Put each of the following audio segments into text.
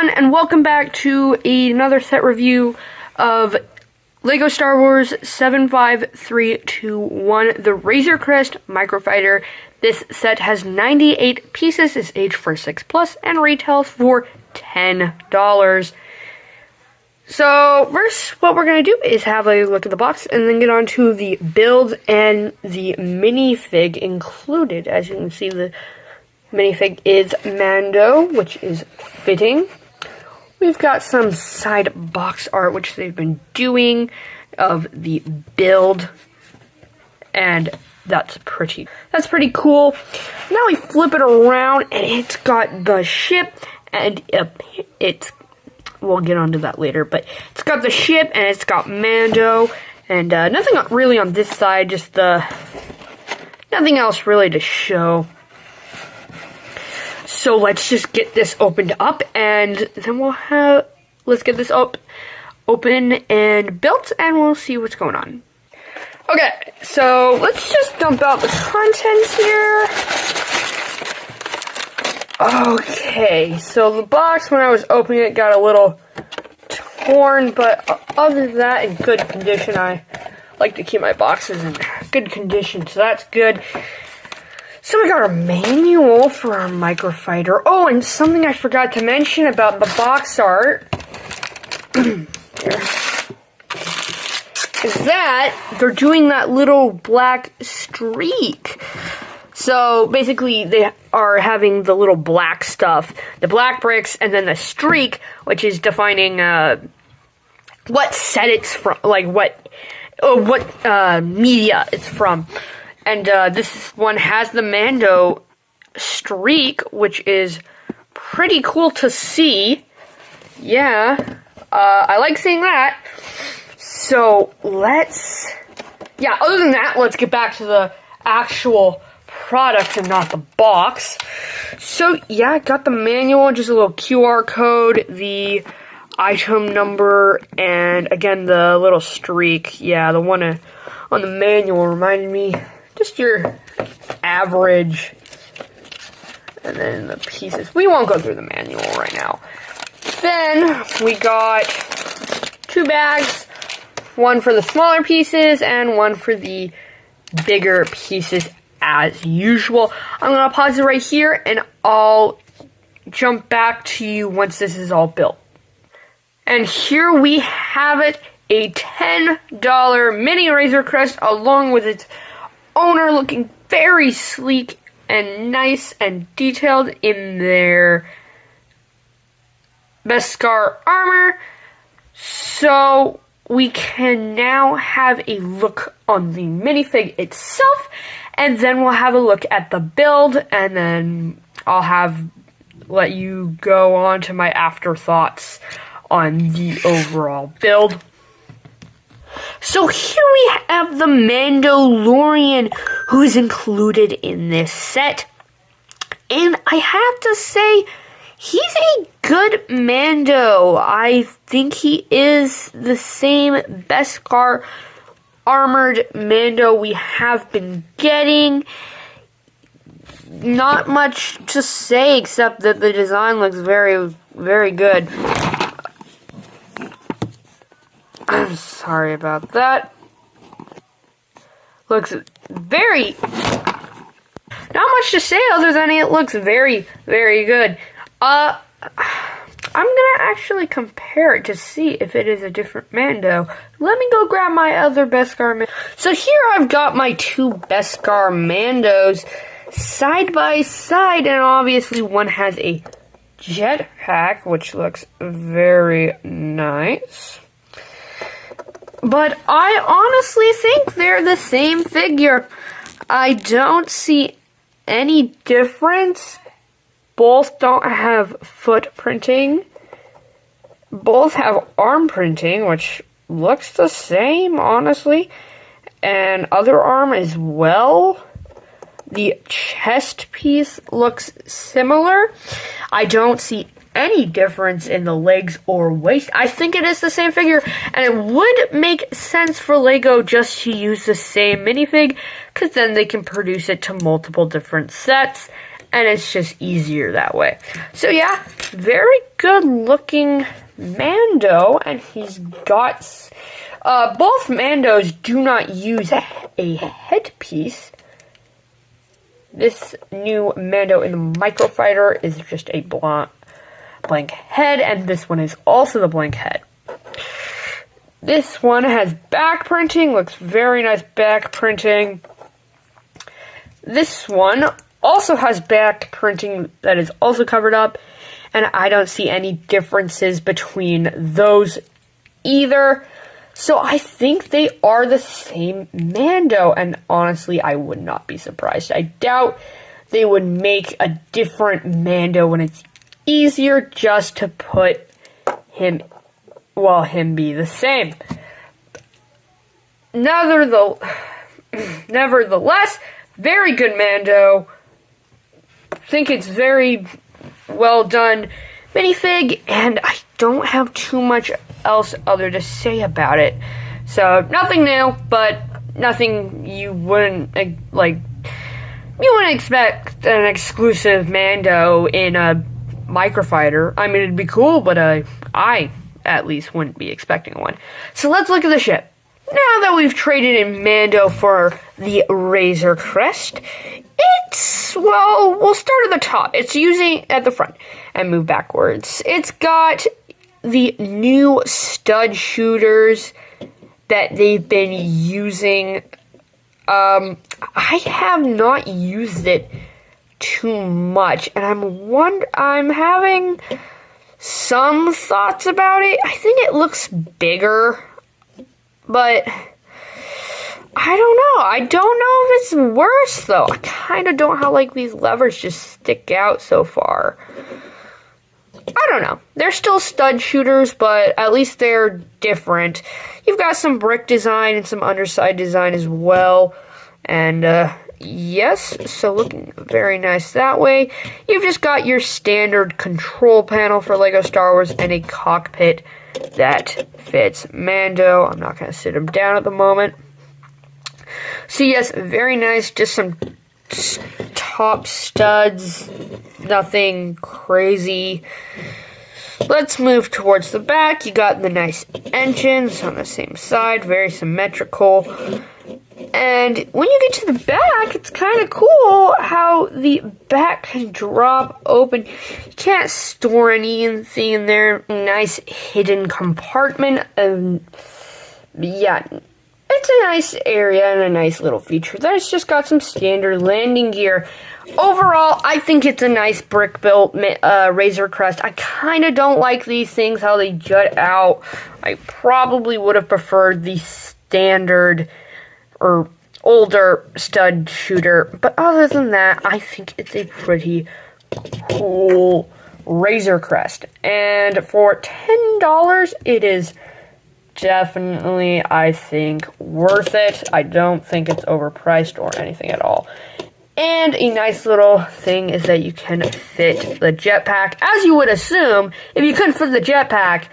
everyone, and welcome back to another set review of LEGO Star Wars 75321, the Razor Crest Microfighter. This set has 98 pieces, is aged for 6+, and retails for $10. So, first, what we're going to do is have a look at the box, and then get on to the build and the minifig included. As you can see, the minifig is Mando, which is fitting. We've got some side box art, which they've been doing, of the build, and that's pretty cool. Now we flip it around, and it's got the ship, and we'll get onto that later, but it's got the ship, and it's got Mando, and nothing really on this side, just nothing else really to show. So let's just get this opened up, and then let's get this open and built, and we'll see what's going on. Okay, so let's just dump out the contents here. Okay, so the box, when I was opening it, got a little torn, but other than that, in good condition. I like to keep my boxes in good condition, so that's good. So we got our manual for our microfighter. Oh, and something I forgot to mention about the box art is that they're doing that little black streak. So basically they are having the little black stuff, the black bricks, and then the streak, which is defining what set it's from, like what media it's from. And this one has the Mando streak, which is pretty cool to see. Yeah, I like seeing that. So other than that, let's get back to the actual product and not the box. So yeah, I got the manual, just a little QR code, the item number, and again, the little streak. Yeah, the one on the manual reminded me just your average, and then the pieces. We won't go through the manual right now. Then we got 2 bags, one for the smaller pieces and one for the bigger pieces as usual. I'm going to pause it right here, and I'll jump back to you once this is all built. And here we have it, a $10 mini Razor Crest, along with its owner, looking very sleek and nice and detailed in their Beskar armor. So we can now have a look on the minifig itself, and then we'll have a look at the build, and then I'll let you go on to my afterthoughts on the overall build. So here we have the Mandalorian, who is included in this set. And I have to say, he's a good Mando. I think he is the same Beskar armored Mando we have been getting. Not much to say except that the design looks very, very good. I'm sorry about that. Looks very... Not much to say other than it looks very, very good. I'm gonna actually compare it to see if it is a different Mando. Let me go grab my other Beskar Mando. So here I've got my 2 Beskar Mandos side by side, and obviously one has a jetpack, which looks very nice. But I honestly think they're the same figure. I don't see any difference. Both don't have foot printing. Both have arm printing, which looks the same, honestly. And other arm as well. The chest piece looks similar. I don't see any difference in the legs or waist. I think it is the same figure, and it would make sense for LEGO just to use the same minifig, because then they can produce it to multiple different sets, and it's just easier that way. So yeah, very good looking Mando, and he's got, both Mandos do not use a headpiece. This new Mando in the Microfighter is just a blank head, and this one is also the blank head. This one has back printing, looks very nice back printing. This one also has back printing that is also covered up, and I don't see any differences between those either. So I think they are the same Mando, and honestly, I would not be surprised. I doubt they would make a different Mando when it's easier just to put him be the same. Nevertheless, very good Mando. Think it's very well done minifig, and I don't have too much else other to say about it. So nothing new, but nothing you wouldn't expect an exclusive Mando in a Microfighter. I mean, it'd be cool, but I at least wouldn't be expecting one. So let's look at the ship. Now that we've traded in Mando for the Razor Crest, we'll start at the top. It's using at the front and move backwards. It's got the new stud shooters that they've been using. I have not used it too much, and I'm having some thoughts about it. I think it looks bigger, but I don't know. I don't know if it's worse, though. I kind of don't like these levers just stick out so far. I don't know. They're still stud shooters, but at least they're different. You've got some brick design and some underside design as well. And, yes, so looking very nice that way. You've just got your standard control panel for LEGO Star Wars and a cockpit that fits Mando. I'm not going to sit him down at the moment. So yes, very nice. Just some top studs. Nothing crazy. Let's move towards the back. You got the nice engines on the same side. Very symmetrical. And when you get to the back, it's kind of cool how the back can drop open. You can't store anything in there. Nice hidden compartment. Yeah, it's a nice area and a nice little feature. Then it's just got some standard landing gear. Overall, I think it's a nice brick-built Razor Crest. I kind of don't like these things, how they jut out. I probably would have preferred the standard or older stud shooter. But other than that, I think it's a pretty cool Razor Crest. And for $10, it is definitely, I think, worth it. I don't think it's overpriced or anything at all. And a nice little thing is that you can fit the jetpack. As you would assume, if you couldn't fit the jetpack,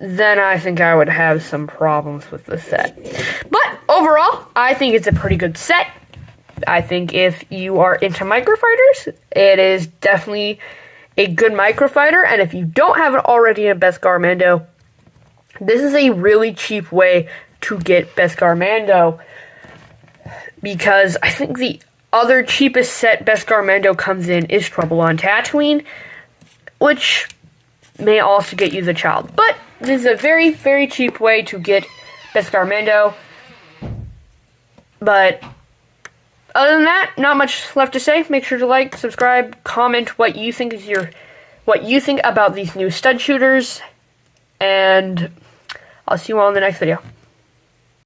then I think I would have some problems with the set. But overall, I think it's a pretty good set. I think if you are into microfighters, it is definitely a good microfighter. And if you don't have it already in Beskar Mando, this is a really cheap way to get Beskar Mando, because I think the other cheapest set Beskar Mando comes in is Trouble on Tatooine, which may also get you the child. But this is a very, very cheap way to get Beskar Mando. But other than that, not much left to say. Make sure to like, subscribe, comment what you think about these new stud shooters, and I'll see you all in the next video.